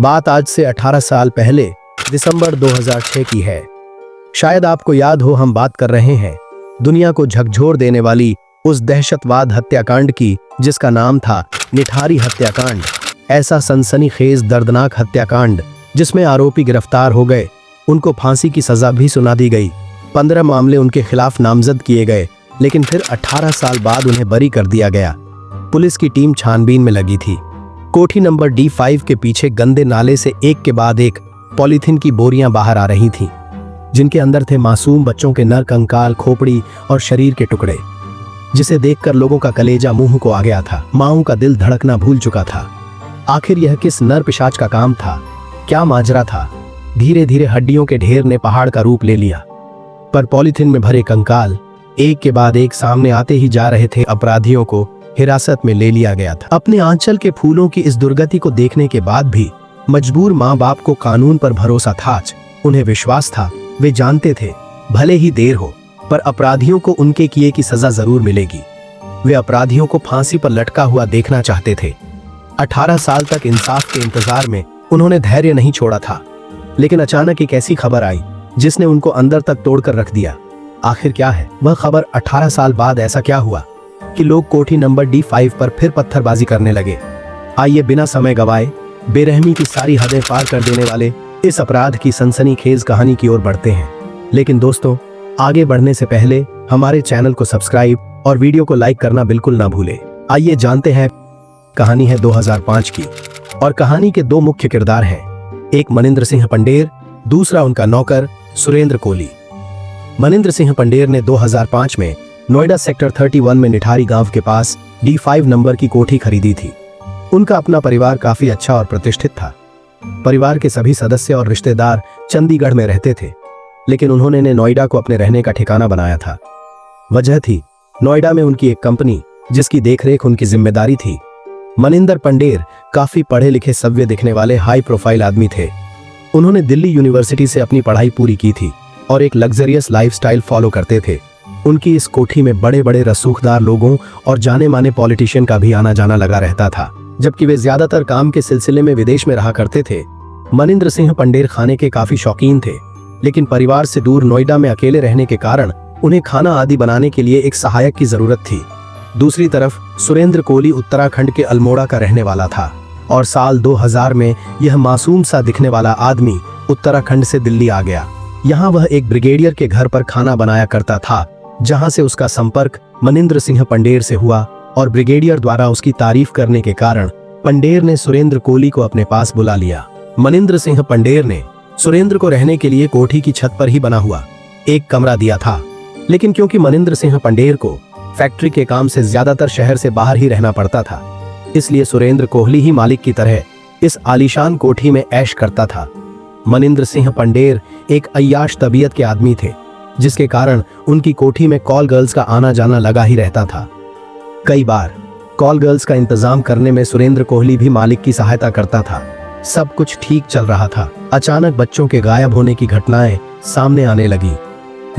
बात आज से 18 साल पहले दिसंबर 2006 की है। शायद आपको याद हो, हम बात कर रहे हैं दुनिया को झकझोर देने वाली उस दहशतवाद हत्याकांड की जिसका नाम था निठारी हत्याकांड। ऐसा सनसनीखेज दर्दनाक हत्याकांड जिसमें आरोपी गिरफ्तार हो गए, उनको फांसी की सजा भी सुना दी गई। 15 मामले उनके खिलाफ नामजद किए गए, लेकिन फिर 18 साल बाद उन्हें बरी कर दिया गया। पुलिस की टीम छानबीन में लगी थी। कोठी नंबर D5 के पीछे गंदे नाले से एक के बाद एक पॉलीथीन की बोरियां बाहर आ रही थीं, जिनके अंदर थे मासूम बच्चों के नर कंकाल, खोपड़ी और शरीर के टुकड़े, जिसे देखकर लोगों का कलेजा मुंह को आ गया था। माओं का दिल धड़कना भूल चुका था। आखिर यह किस नर पिशाच का काम था? क्या माजरा था? धीरे धीरे हड्डियों के ढेर ने पहाड़ का रूप ले लिया, पर पॉलीथीन में भरे कंकाल एक के बाद एक सामने आते ही जा रहे थे। अपराधियों को हिरासत में ले लिया गया था। अपने आंचल के फूलों की इस दुर्गति को देखने के बाद भी मजबूर माँ बाप को कानून पर भरोसा था। उन्हें विश्वास था, वे जानते थे भले ही देर हो पर अपराधियों को उनके किए की सजा जरूर मिलेगी। वे अपराधियों को फांसी पर लटका हुआ देखना चाहते थे। 18 साल तक इंसाफ के इंतजार में उन्होंने धैर्य नहीं छोड़ा था, लेकिन अचानक एक ऐसी खबर आई जिसने उनको अंदर तक तोड़कर रख दिया। आखिर क्या है वह खबर? 18 साल बाद ऐसा क्या हुआ कि लोग कोठी नंबर D5 पर फिर पत्थरबाजी करने लगे? आइए बिना समय गवाए बेरहमी की सारी हदें पार कर देने वाले इस अपराध की सनसनीखेज कहानी की ओर बढ़ते हैं। लेकिन दोस्तों, आगे बढ़ने से पहले हमारे चैनल को सब्सक्राइब और वीडियो को लाइक करना बिल्कुल ना भूलें। आइए जानते हैं। कहानी है 2005 की और कहानी के दो मुख्य किरदार हैं, एक मनिंदर सिंह पंडेर, दूसरा उनका नौकर सुरेंद्र कोहली। मनिंदर सिंह पंडेर ने 2005 में नोएडा सेक्टर 31 में निठारी गांव के पास D5 नंबर की कोठी खरीदी थी। उनका अपना परिवार काफी अच्छा और प्रतिष्ठित था। परिवार के सभी सदस्य और रिश्तेदार चंडीगढ़ में रहते थे, लेकिन उन्होंने नोएडा को अपने रहने का ठिकाना बनाया था। वजह थी नोएडा में उनकी एक कंपनी जिसकी देखरेख उनकी जिम्मेदारी थी। मनिंदर पंडेर काफी पढ़े लिखे, सभ्य दिखने वाले हाई प्रोफाइल आदमी थे। उन्होंने दिल्ली यूनिवर्सिटी से अपनी पढ़ाई पूरी की थी और एक लग्जरियस लाइफस्टाइल फॉलो करते थे। उनकी इस कोठी में बड़े बड़े रसूखदार लोगों और जाने माने पॉलिटिशियन का भी आना जाना लगा रहता था, जबकि वे ज्यादातर काम के सिलसिले में विदेश में रहा करते थे। मनिंदर सिंह पंडेर खाने के काफी शौकीन थे, लेकिन परिवार से दूर नोएडा में अकेले रहने के कारण उन्हें खाना आदि बनाने के लिए एक सहायक की जरूरत थी। दूसरी तरफ सुरेंद्र कोहली उत्तराखंड के अल्मोड़ा का रहने वाला था और साल 2000 में यह मासूम सा दिखने वाला आदमी उत्तराखंड से दिल्ली आ गया। यहाँ वह एक ब्रिगेडियर के घर पर खाना बनाया करता था, जहाँ से उसका संपर्क मनिंदर सिंह पंडेर से हुआ और ब्रिगेडियर द्वारा उसकी तारीफ करने के कारण पंडेर ने सुरेंद्र कोहली को अपने पास बुला लिया। मनिंदर सिंह पंडेर ने सुरेंद्र को रहने के लिए कोठी की छत पर ही बना हुआ एक कमरा दिया था, लेकिन क्योंकि मनिंदर सिंह पंडेर को फैक्ट्री के काम से ज्यादातर शहर से बाहर ही रहना पड़ता था, इसलिए सुरेंद्र कोहली ही मालिक की तरह इस आलीशान कोठी में ऐश करता था। मनिंदर सिंह पंडेर एक अय्याश तबीयत के आदमी थे, जिसके कारण उनकी कोठी में कॉल गर्ल्स का आना जाना लगा ही रहता था। कई बार कॉल गर्ल्स का इंतजाम करने में सुरेंद्र कोहली भी मालिक की सहायता करता था। सब कुछ ठीक चल रहा था। अचानक बच्चों के गायब होने की घटनाएं सामने आने लगी।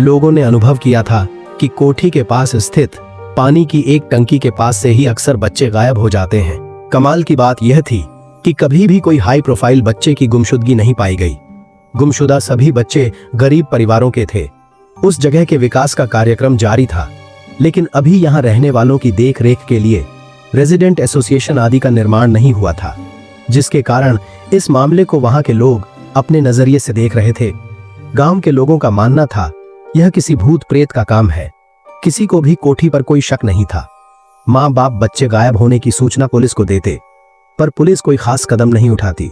लोगों ने अनुभव किया था कि कोठी के पास स्थित पानी की एक टंकी के पास से ही अक्सर बच्चे गायब हो जाते हैं। कमाल की बात यह थी कि कभी भी कोई हाई प्रोफाइल बच्चे की गुमशुदगी नहीं पाई गई। गुमशुदा सभी बच्चे गरीब परिवारों के थे। उस जगह के विकास का कार्यक्रम जारी था, लेकिन अभी यहाँ रहने वालों की देख रेख के लिए रेजिडेंट एसोसिएशन आदि का निर्माण नहीं हुआ था, जिसके कारण इस मामले को वहां के लोग अपने नजरिए से देख रहे थे। गांव के लोगों का मानना था यह किसी भूत प्रेत का काम है। किसी को भी कोठी पर कोई शक नहीं था। माँ बाप बच्चे गायब होने की सूचना पुलिस को देते, पर पुलिस कोई खास कदम नहीं उठाती,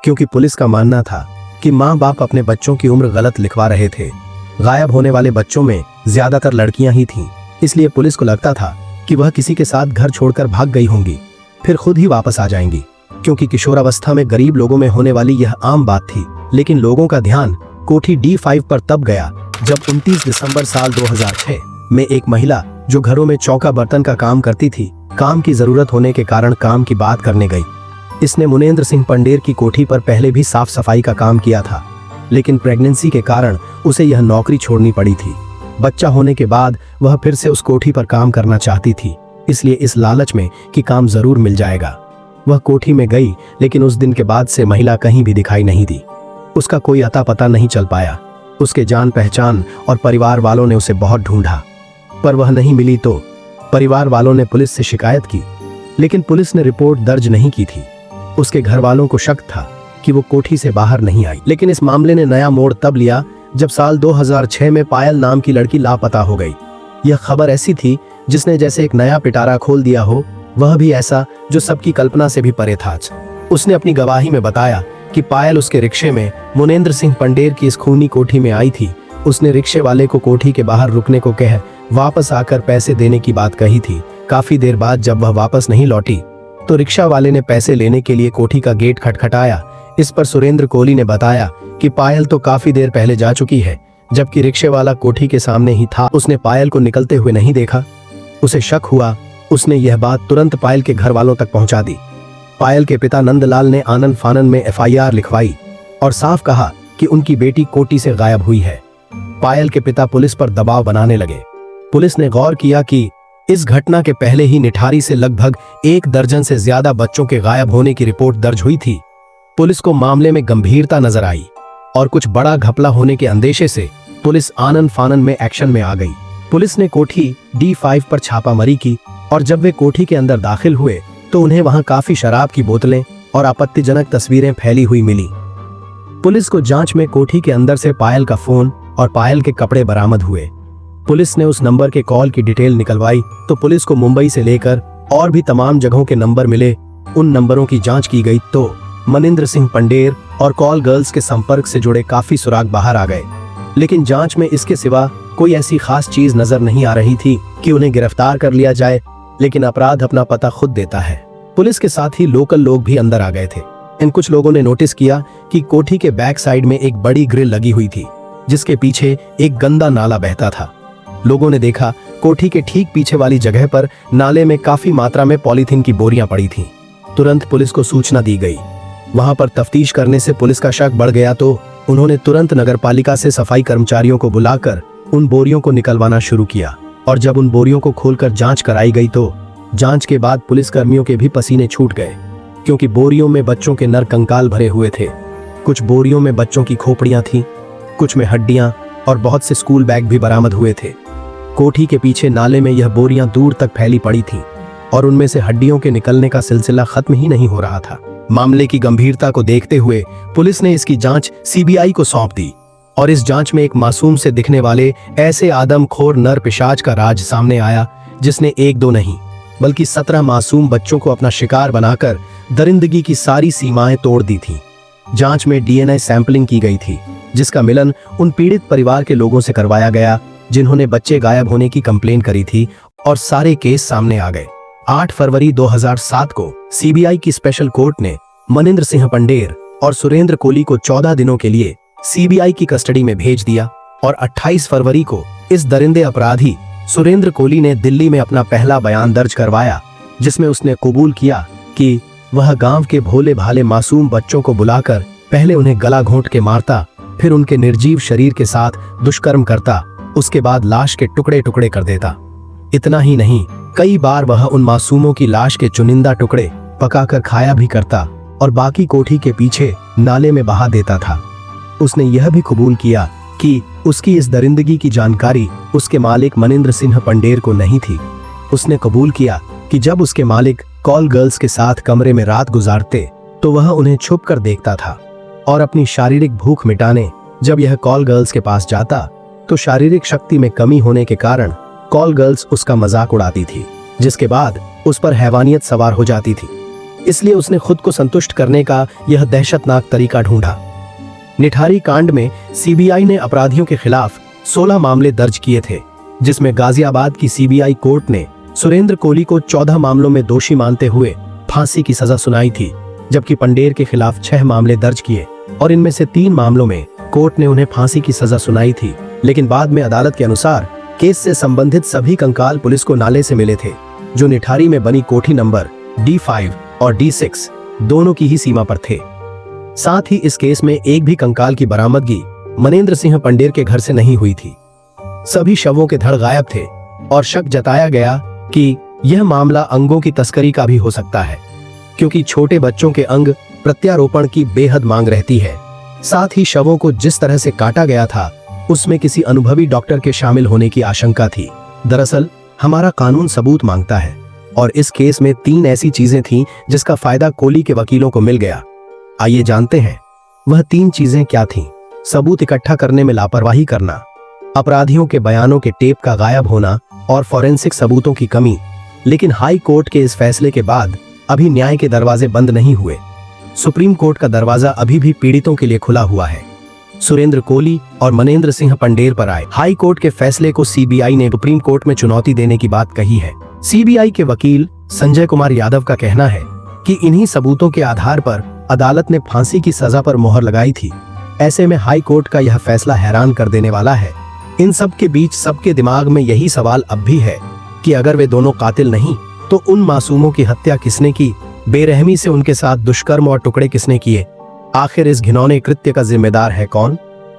क्योंकि पुलिस का मानना था कि माँ बाप अपने बच्चों की उम्र गलत लिखवा रहे थे। गायब होने वाले बच्चों में ज्यादातर लड़कियां ही थीं, इसलिए पुलिस को लगता था कि वह किसी के साथ घर छोड़कर भाग गई होंगी, फिर खुद ही वापस आ जाएंगी, क्योंकि किशोरावस्था में गरीब लोगों में होने वाली यह आम बात थी। लेकिन लोगों का ध्यान कोठी D5 पर तब गया जब 29 दिसंबर साल 2006 में एक महिला जो घरों में चौका बर्तन का काम करती थी, काम की जरूरत होने के कारण काम की बात करने गई। इसने मनिंदर सिंह पंडेर की कोठी पर पहले भी साफ सफाई का काम किया था, लेकिन प्रेगनेंसी के कारण उसे यह नौकरी छोड़नी पड़ी थी। बच्चा होने के बाद वह फिर से उस कोठी पर काम करना चाहती थी, इसलिए इस लालच में कि काम जरूर मिल जाएगा वह कोठी में गई, लेकिन उस दिन के बाद से महिला कहीं भी दिखाई नहीं दी। उसका कोई अता पता नहीं चल पाया। उसके जान पहचान और परिवार वालों ने उसे बहुत ढूंढा, पर वह नहीं मिली। तो परिवार वालों ने पुलिस से शिकायत की, लेकिन पुलिस ने रिपोर्ट दर्ज नहीं की थी। उसके घर वालों को शक था कि वो कोठी से बाहर नहीं आई। लेकिन इस मामले ने नया मोड़ तब लिया जब साल 2006 में पायल नाम की लड़की लापता हो गई। यह खबर ऐसी थी जिसने जैसे एक नया पिटारा खोल दिया हो, वह भी ऐसा जो सबकी कल्पना से भी परे था। उसने अपनी गवाही में बताया कि पायल उसके रिक्शे में मुनेंद्र सिंह पंडेर की इस खूनी कोठी में आई थी। उसने रिक्शे वाले को कोठी के बाहर रुकने को कह वापस आकर पैसे देने की बात कही थी। काफी देर बाद जब वह वापस नहीं लौटी तो रिक्शा वाले ने पैसे लेने के लिए कोठी का गेट खटखटाया। इस पर सुरेंद्र कोहली ने बताया कि पायल तो काफी देर पहले जा चुकी है, जबकि रिक्शे वाला कोठी के सामने ही था। उसने पायल को निकलते हुए नहीं देखा। उसे शक हुआ। उसने यह बात तुरंत पायल के घर वालों तक पहुंचा दी। पायल के पिता नंदलाल ने आनन फानन में FIR लिखवाई और साफ कहा कि उनकी बेटी कोठी से गायब हुई है। पायल के पिता पुलिस पर दबाव बनाने लगे। पुलिस ने गौर किया कि इस घटना के पहले ही निठारी से लगभग 1 दर्जन से ज्यादा बच्चों के गायब होने की रिपोर्ट दर्ज हुई थी। पुलिस को मामले में गंभीरता नजर आई और कुछ बड़ा घपला होने के अंदेशे से पुलिस आनन फानन में एक्शन में आ गई। पुलिस ने कोठी D5 पर छापामारी की और जब वे कोठी के अंदर दाखिल हुए तो उन्हें वहां काफी शराब की बोतलें और आपत्तिजनक तस्वीरें फैली हुई मिली। पुलिस को जांच में कोठी के अंदर से पायल का फोन और पायल के कपड़े बरामद हुए। पुलिस ने उस नंबर के कॉल की डिटेल निकलवाई तो पुलिस को मुंबई से लेकर और भी तमाम जगहों के नंबर मिले। उन नंबरों की जांच की गई तो मनिंद्र सिंह पंडेर और कॉल गर्ल्स के संपर्क से जुड़े काफी सुराग बाहर आ गए, लेकिन जांच में इसके सिवा कोई ऐसी खास चीज नजर नहीं आ रही थी कि उन्हें गिरफ्तार कर लिया जाए। लेकिन अपराध अपना पता खुद देता है। पुलिस के साथ ही लोकल लोग भी अंदर आ गए थे। इन कुछ लोगों ने नोटिस किया कि कोठी के बैक साइड में एक बड़ी ग्रिल लगी हुई थी, जिसके पीछे एक गंदा नाला बहता था। लोगों ने देखा कोठी के ठीक पीछे वाली जगह पर नाले में काफी मात्रा में पॉलीथीन की बोरियां पड़ी थीं। तुरंत पुलिस को सूचना दी गई। वहां पर तफ्तीश करने से पुलिस का शक बढ़ गया तो उन्होंने तुरंत नगरपालिका से सफाई कर्मचारियों को बुलाकर उन बोरियों को निकलवाना शुरू किया। और जब उन बोरियों को खोलकर जांच कराई गई तो जांच के बाद पुलिस कर्मियों के भी पसीने छूट गए, क्योंकि बोरियों में बच्चों के नर कंकाल भरे हुए थे। कुछ बोरियों में बच्चों की खोपड़ियां थीं, कुछ में हड्डियां और बहुत से स्कूल बैग भी बरामद हुए थे। कोठी के पीछे नाले में यह बोरियां दूर तक फैली पड़ी थीं और उनमें से हड्डियों के निकलने का सिलसिला खत्म ही नहीं हो रहा था। मामले की गंभीरता को देखते हुए पुलिस ने इसकी जांच CBI को सौंप दी और इस जांच में एक मासूम से दिखने वाले ऐसे आदमखोर नर पिशाच का राज सामने आया जिसने 1-2 नहीं बल्कि 17 मासूम बच्चों को अपना शिकार बनाकर दरिंदगी की सारी सीमाएं तोड़ दी थीं। जांच में DNA सैंपलिंग की गई थी, जिसका मिलन उन पीड़ित परिवार के लोगों से करवाया गया जिन्होंने बच्चे गायब होने की कंप्लेन करी थी और सारे केस सामने आ गए। 8 फरवरी 2007 को CBI की स्पेशल कोर्ट ने मनिंद्र सिंह पंडेर और सुरेंद्र कोहली को 14 दिनों के लिए CBI की कस्टडी में भेज दिया और 28 फरवरी को इस दरिंदे अपराधी सुरेंद्र कोहली ने दिल्ली में अपना पहला बयान दर्ज करवाया, जिसमें उसने कबूल किया कि वह गांव के भोले भाले मासूम बच्चों को बुलाकर पहले उन्हें गला घोंट के मारता, फिर उनके निर्जीव शरीर के साथ दुष्कर्म करता, उसके बाद लाश के टुकड़े टुकड़े कर देता। इतना ही नहीं, कई बार वह उन मासूमों की लाश के चुनिंदा टुकड़े पकाकर खाया भी करता और बाकी कोठी के पीछे नाले में बहा देता था। उसने यह भी कबूल किया कि उसकी इस दरिंदगी की जानकारी उसके मालिक मनिंद्र सिंह पंडेर को नहीं थी। उसने कबूल किया कि जब उसके मालिक कॉल गर्ल्स के साथ कमरे में रात गुजारते तो वह उन्हें छुप कर देखता था और अपनी शारीरिक भूख मिटाने जब यह कॉल गर्ल्स के पास जाता तो शारीरिक शक्ति में कमी होने के कारण कॉल गर्ल्स उसका मजाक उड़ाती थी, जिसके बाद उस पर हैवानियत सवार हो जाती थी। इसलिए उसने खुद को संतुष्ट करने का यह दहशतनाक तरीका ढूंढा। निठारी कांड में CBI ने अपराधियों के खिलाफ 16 मामले दर्ज किए थे, जिसमें गाजियाबाद की CBI कोर्ट ने सुरेंद्र कोहली को 14 मामलों में दोषी मानते हुए फांसी की सजा सुनाई थी, जबकि पंडेर के खिलाफ 6 मामले दर्ज किए और इनमें से 3 मामलों में कोर्ट ने उन्हें फांसी की सजा सुनाई थी। लेकिन बाद में अदालत के अनुसार केस से संबंधित सभी कंकाल पुलिस को नाले से मिले थे, जो निठारी में बनी कोठी नंबर D5 और D6 दोनों की ही सीमा पर थे। साथ ही इस केस में एक भी कंकाल की बरामदगी मनिंद्र सिंह पंडेर के घर से नहीं हुई थी। सभी शवों के धड़ गायब थे और शक जताया गया कि यह मामला अंगों की तस्करी का भी हो सकता है। क्योंकि छोटे बच्चों के अंग प्रत्यारोपण की बेहद मांग रहती है। साथ ही शवों को जिस तरह से काटा गया था उसमें किसी अनुभवी डॉक्टर के शामिल होने की आशंका थी। दरअसल हमारा कानून सबूत मांगता है और इस केस में 3 ऐसी चीजें थीं जिसका फायदा कोली के वकीलों को मिल गया। आइए जानते हैं वह 3 चीजें क्या थीं। सबूत इकट्ठा करने में लापरवाही करना, अपराधियों के बयानों के टेप का गायब होना और फॉरेंसिक सबूतों की कमी। लेकिन हाई कोर्ट के इस फैसले के बाद अभी न्याय के दरवाजे बंद नहीं हुए। सुप्रीम कोर्ट का दरवाजा अभी भी पीड़ितों के लिए खुला हुआ है। सुरेंद्र कोली और मनेंद्र सिंह पंडेर पर आए हाई कोर्ट के फैसले को सीबीआई ने सुप्रीम कोर्ट में चुनौती देने की बात कही है। सीबीआई के वकील संजय कुमार यादव का कहना है कि इन्हीं सबूतों के आधार पर अदालत ने फांसी की सजा पर मोहर लगाई थी। ऐसे में हाई कोर्ट का यह फैसला हैरान कर देने वाला है। इन सब के बीच सबके दिमाग में यही सवाल अब भी है कि अगर वे दोनों कातिल नहीं तो उन मासूमों की हत्या किसने की, बेरहमी से उनके साथ दुष्कर्म और टुकड़े किसने किए, आखिर इस घिनौने कृत्य का जिम्मेदार है कौन।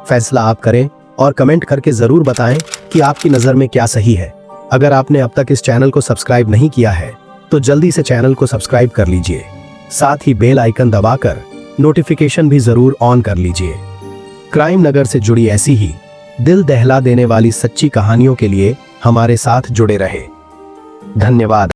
फैसला आप करें और कमेंट करके जरूर बताएं कि आपकी नजर में क्या सही है। अगर आपने अब तक इस चैनल को सब्सक्राइब नहीं किया है तो जल्दी से चैनल को सब्सक्राइब कर लीजिए, साथ ही बेल आइकन दबाकर नोटिफिकेशन भी जरूर ऑन कर लीजिए। क्राइम नगर से जुड़ी ऐसी ही दिल दहला देने वाली सच्ची कहानियों के लिए हमारे साथ जुड़े रहे। धन्यवाद।